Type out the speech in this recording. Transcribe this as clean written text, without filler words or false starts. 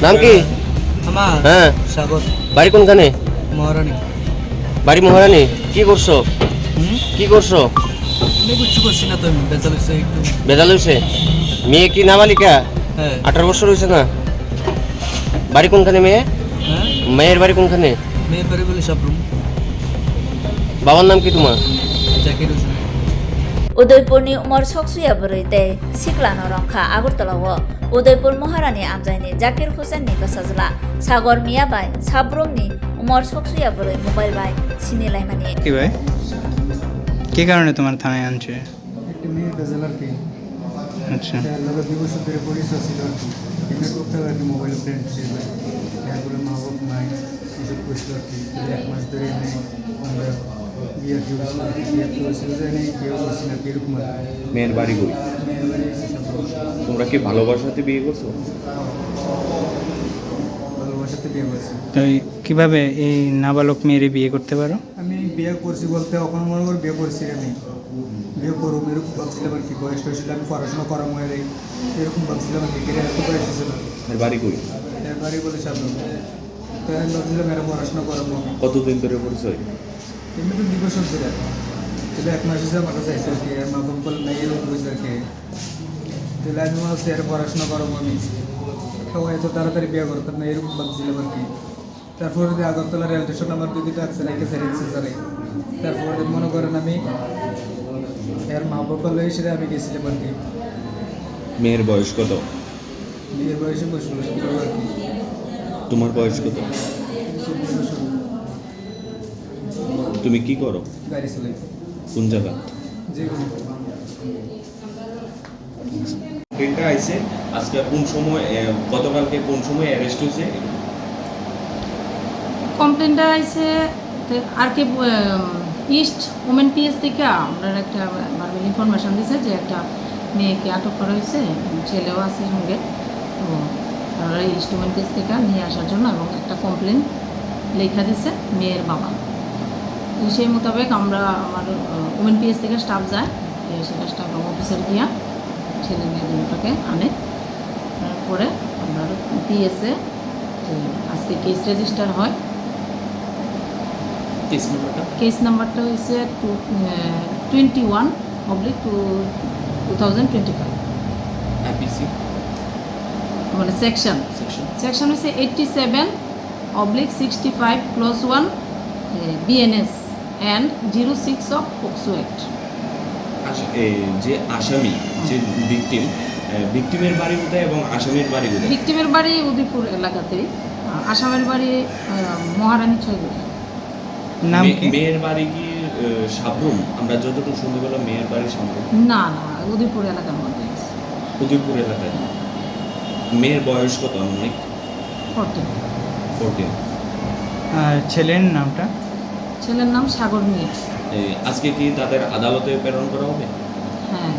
নাম কি? আমার হ্যাঁ, সাগর বাড়ি কোনখানে? মহারানী। বাড়ি মহারানী। কি করছো? কি করছো? আমি কিছু করছি না, তো আমি বেচাল হচ্ছে একটু। বেজাল হয়েছে? মেয়ে কি নাবালিকা? হ্যাঁ 18 বছর হয়েছে না? বাড়ি কোনখানে মেয়ে? হ্যাঁ, মেয়ের বাড়ি কোনখানে? মেয়ে পারে বলে সব রুম বাবার নাম কি তোমার? জ্যাকেট হচ্ছে। उदयपुरनि उमर सकसुया बरैते सिक्लानो रंखा आगरतलाव उदयपुर महारानी आमजाइनि जाकिर हुसैननि गोसाजला सागर मिया बाय साब्रमनि उमर सकसुया बरै मोबाइल बाय सिनिलाइमानि কি ভাই কি কারণে তোমার থানায় আনছে? একটি মেয়ে বেজাল আর কি, আচ্ছা তার লগে 2 বছর ধরে পরিচয় ছিল আর কি। এমনি করতে আর কি, মোবাইল ফ্রেন্ড হিসেবে এরপরে মা বাপ নাই এসব করছিল আর কি। 1 মাস ধরে এনে আমরা বিয়ে করেছিল আর কি। বিয়ে করেছিল যে এনে কেউ করছি না এরকম আর কি। মেয়ের বাড়ি কই? মেয়ের বাড়ি এসে সব তোমরা কি ভালোবাসাতে বিয়ে করছো? ভালোবাসাতে বিয়ে করছি। তাই কিভাবে এই নাবালক মেয়েরে বিয়ে করতে পারো? আমি বিয়ে করছি বলতে এখন মনে করে বিয়ে করছি আমি, বিয়ে করবো এরকম ভাবছিলাম আর কি। বয়স হয়েছিল, আমি পড়াশোনা করা মনে এরকম ভাবছিলাম আর কি। কেরিয়ার তো বয়স ছিল না। এর বাড়ি কই? এর বাড়ি বলে সব তো আমি ভাবছিলাম এরা পড়াশোনা করাবো আমি। কতদিন ধরে পরিচয়? এমনি তো 2 বছর ধরে, তাহলে 1 মাস হিসেবে আমার কাছে আসছে আর কি। আর মা বাপ বলে নাই এরকম বুঝছে আর কি। তাহলে আমি ভাবছি এর পড়াশোনা করাবো আমি, কেউ এত তাড়াতাড়ি বিয়ে করতাম না এরকম ভাবছিলাম আর কি। তারপরে যে আগরতলা রেল স্টেশন আমার 2 আছে নাকি স্যারে, তারপরে মনে করেন আমি এর মা বাবা লয়ে সেটা আমি গেছিলাম আর কি। মেয়ের বয়স কত? বিয়ের বয়সে বসে আর কি। তোমার বয়স কত? 14 বছর তুমি কি করো? গাড়ি চালাই কোন জায়গা? যে কোনো। এটা আইছে আজকে কোন সময়, গতকালকে কোন সময় অ্যারেস্ট হয়েছে? কমপ্লেনটা আছে আর কে ইস্ট ওমেন পিএস থেকে আমরা একটা বারবার ইনফরমেশন দিয়েছে যে একটা মেয়েকে আটক করা হয়েছে, ছেলেও আছে সঙ্গে। তো তারা ইস্ট ওমেন পিএস থেকে নিয়ে আসার জন্য এবং একটা কমপ্লেন লেখা দিছে মেয়ের বাবা। তো সেই মোতাবেক আমরা আমার ওমেন পিএস থেকে স্টাফ যায়, সেটা স্টাফ অফিসার গিয়া ছেলে মেয়ে দুটোকে আনে। তারপরে আমরা পিএসে আজকে কেস রেজিস্টার হয়। কেস নাম্বারটা হয়েছে 21/2025। আইপিসি মানে সেকশন হচ্ছে 87/65+1 BNS and 06 of POCSO act. যে আসামি, যে ভিকটিমের বাড়ি কোথায় এবং আসামির বাড়ি কোথায়? ভিকটিমের বাড়ি উদয়পুর এলাকাতেই, আসামের বাড়ি মহারানী ছয়গুড়ি। নাম কি? মেয়ের বাড়ি কি সাবরুম? আমরা যতটুকু শুনতে পেলাম মেয়ের বাড়ি সাবরুম। না না, উদয়পুর এলাকার মধ্যে আছে। উদয়পুর এলাকায়। মেয়ের বয়স কত? অনেক 14। আর ছেলের নামটা? ছেলের নাম সাগর মিয়া। আজকে কি তাদের আদালতে প্রেরণ করা হবে? হ্যাঁ